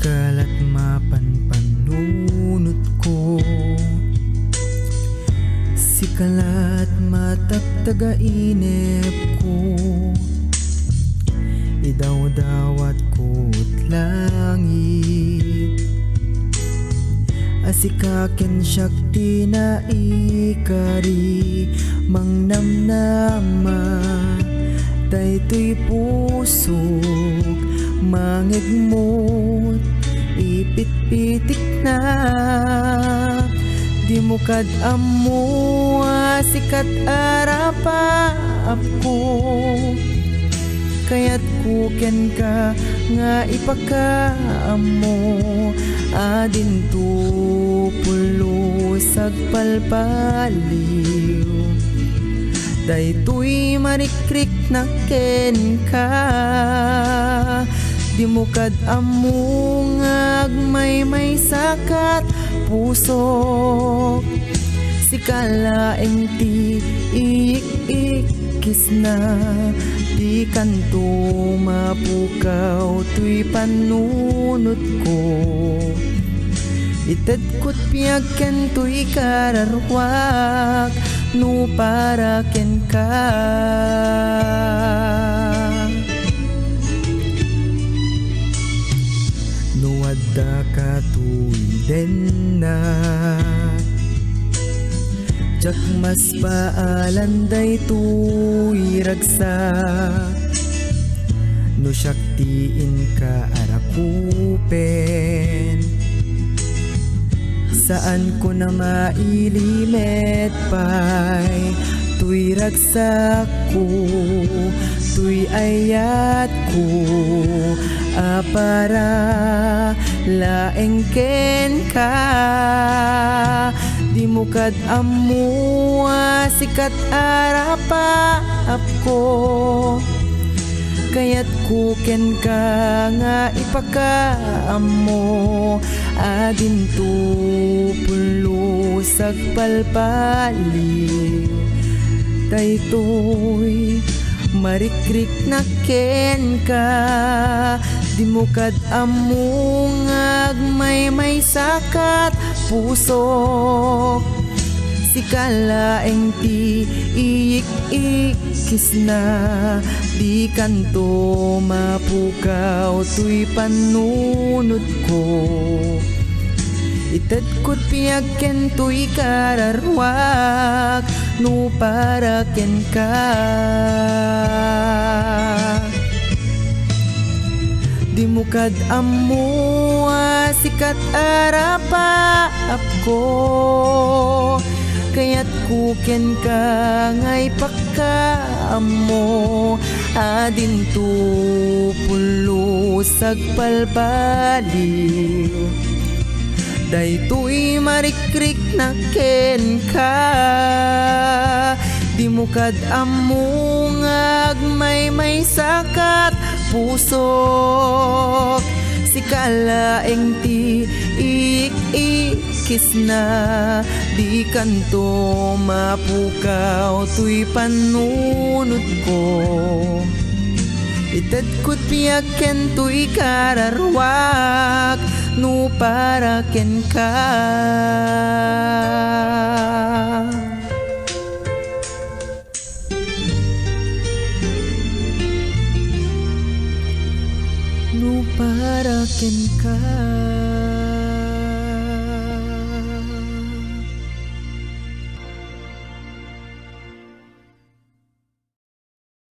kalat mapanpanunot ko, si kalat matagtaga inip ko, idawdawat ko't langit, asikaken syakti na ikari mangnamnama, daytoy pusok mangigmot ipit-pitik na, di mo kad amo sikat arapa ko, kaya't kuken ka nga ipakaamo, adin tupulo sagpalpaliw, daytoy marikrik na ken ka, di mo kad amo ngagmay sakat pusok, si kalaeng ti ikis na, di kanto mapukaw tuy panunot ko, ited ko't piyag ken tuy kararwak no para ken ka, no adda ka tuy den na, jak mas paalan daytoy ragsak, no syaktiin ka arakupen, saan ko na mailimet pay tuy ragsak ko, tuy ayat ko, para laeng ken ka, di mo kad amo sikat arapa ko, kaya't kuken ka nga ipakaamo, adin tupulo sagpalpaliw, daytoy marikrik na ken ka, di mo kad amo ngagmay sakat pusok, si kalaeng ti ikis na, di kanto mapukaw tuy panunot ko, ited ko't piyag ken tuy kararwak no para ken ka, di mo kad amo sikat arapa ko, kaya't kuken ka nga'y pakaamo, adin tupulo sagpalpaliw, daytoy marikrik na ken ka, di mo kad amo ngagmay sakat pusok, si kalaeng ti ikis na, di kanto mapukaw tuy panunot ko, ited ko't piyag ken tuy kararwak no para ken ka, no para ken ka.